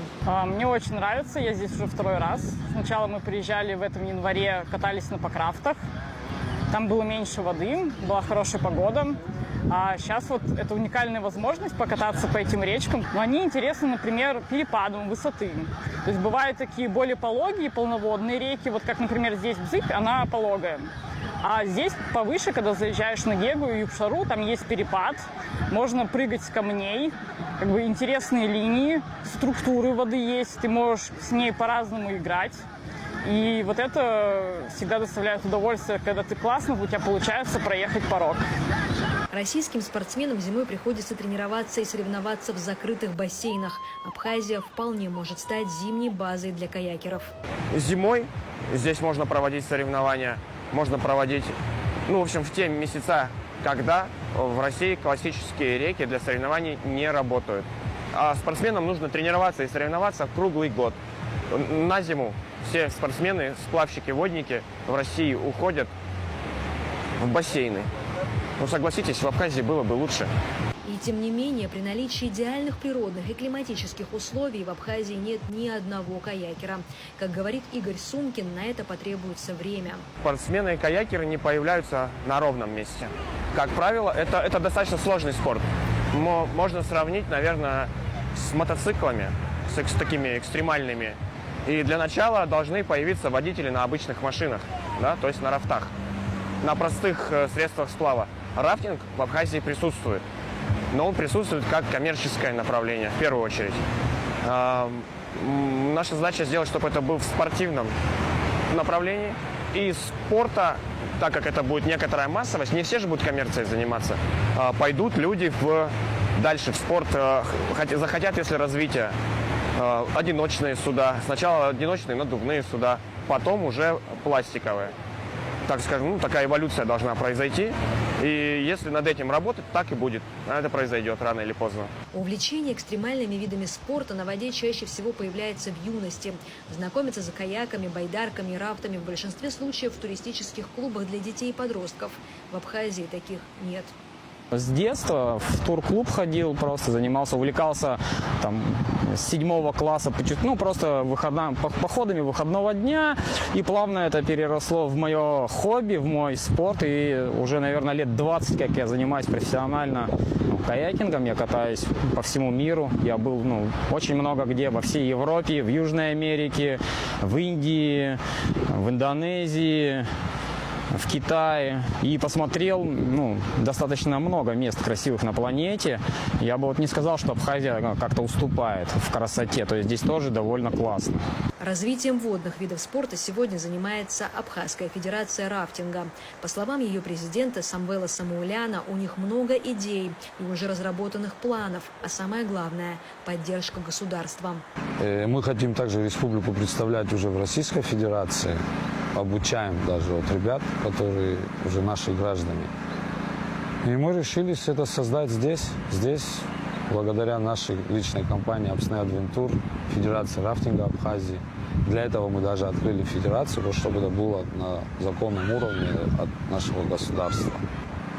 Мне очень нравится, я здесь уже 2-й раз. Сначала мы приезжали в этом январе, катались на Покрафтах. Там было меньше воды, была хорошая погода. А сейчас вот это уникальная возможность покататься по этим речкам. Но они интересны, например, перепадом высоты. То есть бывают такие более пологие полноводные реки, вот как, например, здесь Бзыпь, она пологая. А здесь повыше, когда заезжаешь на Гегу и Юбшару, там есть перепад, можно прыгать с камней, как бы интересные линии, структуры воды есть, ты можешь с ней по-разному играть. И вот это всегда доставляет удовольствие, когда ты классно, у тебя получается проехать порог. Российским спортсменам зимой приходится тренироваться и соревноваться в закрытых бассейнах. Абхазия вполне может стать зимней базой для каякеров. Зимой здесь можно проводить соревнования, можно проводить в общем, в те месяца, когда в России классические реки для соревнований не работают. А спортсменам нужно тренироваться и соревноваться круглый год. На зиму все спортсмены, сплавщики, водники в России уходят в бассейны. Согласитесь, в Абхазии было бы лучше. И тем не менее, при наличии идеальных природных и климатических условий в Абхазии нет ни одного каякера. Как говорит Игорь Сумкин, на это потребуется время. Спортсмены и каякеры не появляются на ровном месте. Как правило, это достаточно сложный спорт. Можно сравнить, наверное, с мотоциклами, с такими экстремальными. И для начала должны появиться водители на обычных машинах, да, то есть на рафтах, на простых средствах сплава. Рафтинг в Абхазии присутствует, но он присутствует как коммерческое направление, в первую очередь. Наша задача сделать, чтобы это был в спортивном направлении. И спорта, так как это будет некоторая массовость, не все же будут коммерцией заниматься, пойдут люди дальше в спорт, захотят, если развития. Одиночные суда. Сначала одиночные надувные суда, потом уже пластиковые. Так скажем, такая эволюция должна произойти. И если над этим работать, так и будет. Это произойдет рано или поздно. Увлечение экстремальными видами спорта на воде чаще всего появляется в юности. Знакомиться за каяками, байдарками и рафтами в большинстве случаев в туристических клубах для детей и подростков. В Абхазии таких нет. С детства в турклуб ходил, просто занимался, увлекался там, с 7 класса, просто походами выходного дня. И плавно это переросло в мое хобби, в мой спорт. И уже, наверное, лет 20, как я занимаюсь профессионально каякингом. Я катаюсь по всему миру. Я был очень много где, во всей Европе, в Южной Америке, в Индии, в Индонезии, в Китае, и посмотрел достаточно много мест красивых на планете. Я бы не сказал, что Абхазия как-то уступает в красоте, то есть здесь тоже довольно классно. Развитием водных видов спорта сегодня занимается Абхазская федерация рафтинга. По словам ее президента Самвела Самуэляна, у них много идей и уже разработанных планов, а самое главное – поддержка государства. Мы хотим также республику представлять уже в Российской Федерации. Обучаем даже ребят, которые уже наши граждане. И мы решили это создать здесь, благодаря нашей личной компании Абсней Адвентур, Федерации рафтинга Абхазии. Для этого мы даже открыли федерацию, чтобы это было на законном уровне от нашего государства.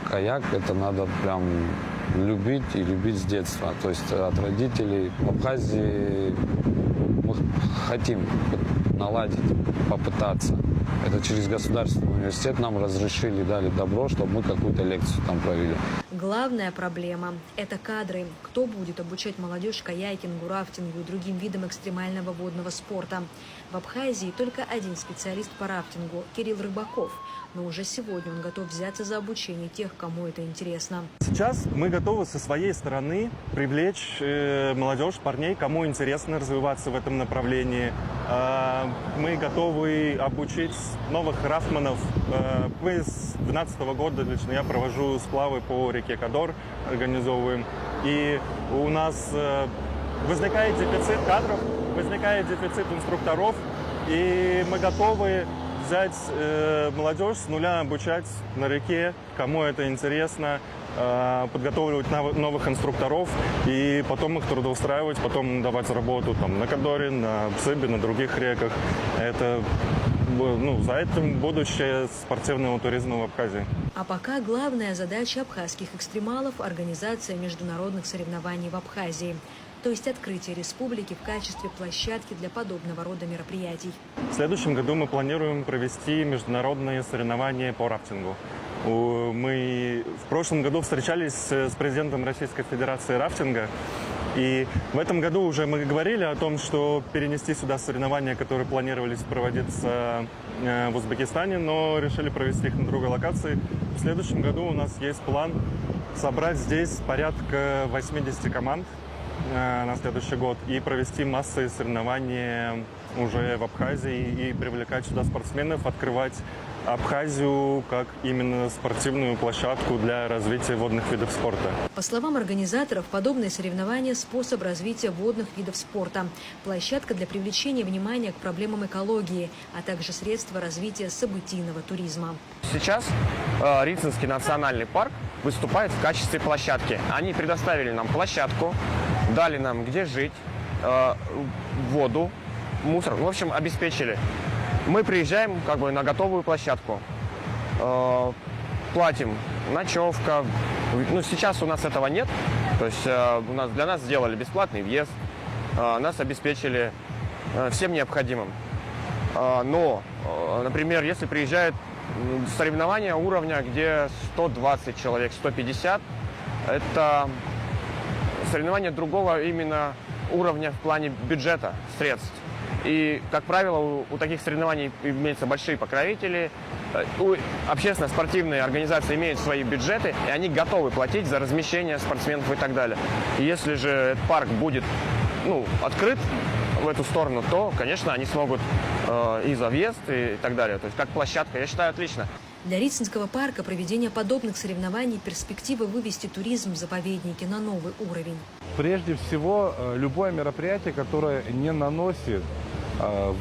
Каяк это надо прям любить и любить с детства. То есть от родителей. В Абхазии мы хотим наладить, попытаться. Это через государственный университет нам разрешили, дали добро, чтобы мы какую-то лекцию там провели. Главная проблема – это кадры. Кто будет обучать молодежь каякингу, рафтингу и другим видам экстремального водного спорта? В Абхазии только один специалист по рафтингу – Кирилл Рыбаков. Но уже сегодня он готов взяться за обучение тех, кому это интересно. Сейчас мы готовы со своей стороны привлечь молодежь, парней, кому интересно развиваться в этом направлении. Мы готовы обучить новых рафтманов. Мы с 2012 года лично я провожу сплавы по реке Кадор, организовываем. И у нас возникает дефицит кадров, возникает дефицит инструкторов. И мы готовы взять молодежь с нуля, обучать на реке, кому это интересно, подготавливать новых инструкторов и потом их трудоустраивать, потом давать работу на Кадоре, на Псыбе, на других реках. Это, за этим будущее спортивного туризма в Абхазии. А пока главная задача абхазских экстремалов – организация международных соревнований в Абхазии. То есть открытие республики в качестве площадки для подобного рода мероприятий. В следующем году мы планируем провести международные соревнования по рафтингу. Мы в прошлом году встречались с президентом Российской Федерации рафтинга. И в этом году уже мы говорили о том, что перенести сюда соревнования, которые планировались проводиться в Узбекистане, но решили провести их на другой локации. В следующем году у нас есть план собрать здесь порядка 80 команд на следующий год и провести массовые соревнования уже в Абхазии и привлекать сюда спортсменов, открывать Абхазию как именно спортивную площадку для развития водных видов спорта. По словам организаторов, подобные соревнования – способ развития водных видов спорта, площадка для привлечения внимания к проблемам экологии, а также средство развития событийного туризма. Сейчас Рицинский национальный парк выступает в качестве площадки. Они предоставили нам площадку, дали нам где жить, воду, мусор, в общем, обеспечили. Мы приезжаем как бы на готовую площадку, платим ночевка. Ну, сейчас у нас этого нет, то есть для нас сделали бесплатный въезд, нас обеспечили всем необходимым. Но, например, если приезжают соревнования уровня, где 120 человек, 150, это соревнования другого именно уровня в плане бюджета, средств. И, как правило, у таких соревнований имеются большие покровители. Общественно-спортивные организации имеют свои бюджеты, и они готовы платить за размещение спортсменов и так далее. И если же этот парк будет открыт в эту сторону, то, конечно, они смогут и за въезд, и так далее. То есть как площадка, я считаю, отлично. Для Рицинского парка проведение подобных соревнований – перспектива вывести туризм в заповеднике на новый уровень. Прежде всего, любое мероприятие, которое не наносит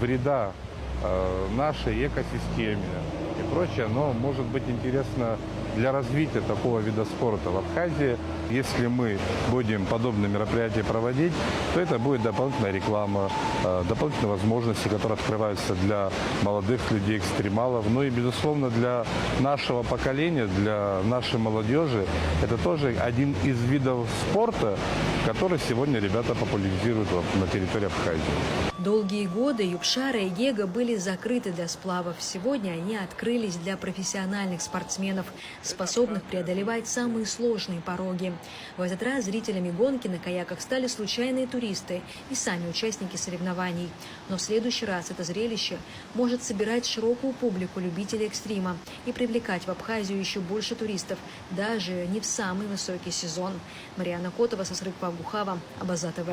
вреда нашей экосистеме и прочее, оно может быть интересно для развития такого вида спорта в Абхазии. Если мы будем подобные мероприятия проводить, то это будет дополнительная реклама, дополнительные возможности, которые открываются для молодых людей, экстремалов. Ну и, безусловно, для нашего поколения, для нашей молодежи, это тоже один из видов спорта, который сегодня ребята популяризируют на территории Абхазии. Долгие годы Юбшара и Гега были закрыты для сплавов. Сегодня они открылись для профессиональных спортсменов, способных преодолевать самые сложные пороги. В этот раз зрителями гонки на каяках стали случайные туристы и сами участники соревнований. Но в следующий раз это зрелище может собирать широкую публику любителей экстрима и привлекать в Абхазию еще больше туристов, даже не в самый высокий сезон. Марьяна Котова, Сосрык Павгухава, Абаза ТВ.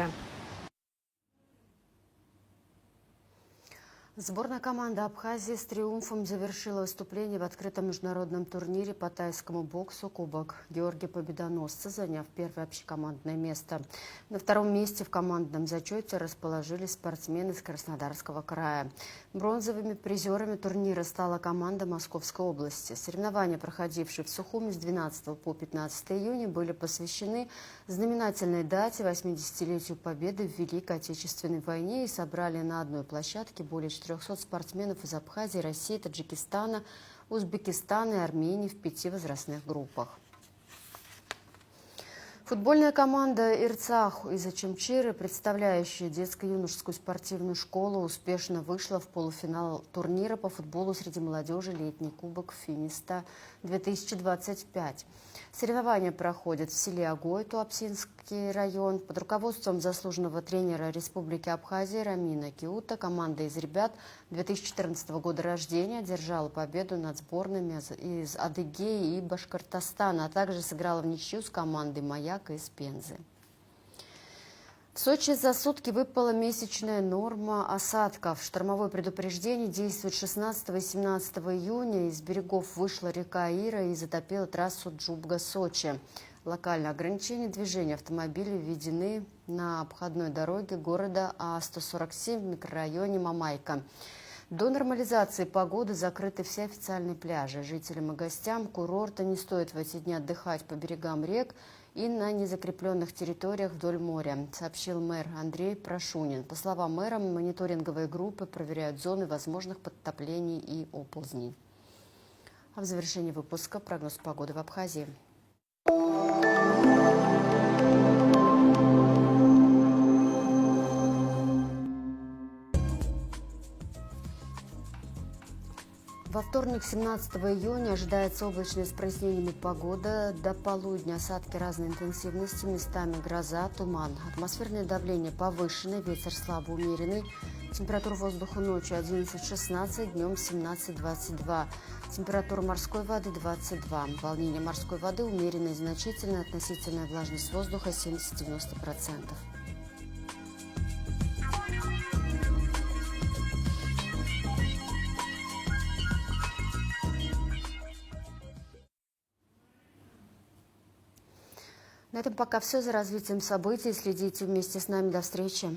Сборная команды Абхазии с триумфом завершила выступление в открытом международном турнире по тайскому боксу «Кубок Георгия Победоносца», заняв первое общекомандное место. На втором месте в командном зачете расположились спортсмены из Краснодарского края. Бронзовыми призерами турнира стала команда Московской области. Соревнования, проходившие в Сухуми с 12 по 15 июня, были посвящены знаменательной дате 80-летию Победы в Великой Отечественной войне и собрали на одной площадке более 400 спортсменов из Абхазии, России, Таджикистана, Узбекистана и Армении в 5 возрастных группах. Футбольная команда «Ирцах» из Очамчиры, представляющая детско-юношескую спортивную школу, успешно вышла в полуфинал турнира по футболу среди молодежи «Летний кубок Финиста-2025». Соревнования проходят в селе Огой, Туапсинский район. Под руководством заслуженного тренера Республики Абхазия Рамина Киута команда из ребят 2014 года рождения одержала победу над сборными из Адыгеи и Башкортостана, а также сыграла в ничью с командой «Маяк» из Пензы. В Сочи за сутки выпала месячная норма осадков. Штормовое предупреждение действует 16 и 17 июня. Из берегов вышла река Ира и затопила трассу Джубга-Сочи. Локальные ограничения движения автомобилей введены на обходной дороге города А147 в микрорайоне Мамайка. До нормализации погоды закрыты все официальные пляжи. Жителям и гостям курорта не стоит в эти дни отдыхать по берегам рек и на незакрепленных территориях вдоль моря, сообщил мэр Андрей Прошунин. По словам мэра, мониторинговые группы проверяют зоны возможных подтоплений и оползней. А в завершении выпуска прогноз погоды в Абхазии. Во вторник, 17 июня, ожидается облачная с прояснениями погода. До полудня осадки разной интенсивности, местами гроза, туман. Атмосферное давление повышенное, ветер слабо умеренный. Температура воздуха ночью 11-16, днем 17-22. Температура морской воды 22. Волнение морской воды умеренное и значительное. Относительная влажность воздуха 70-90%. На этом пока все. За развитием событий следите вместе с нами. До встречи.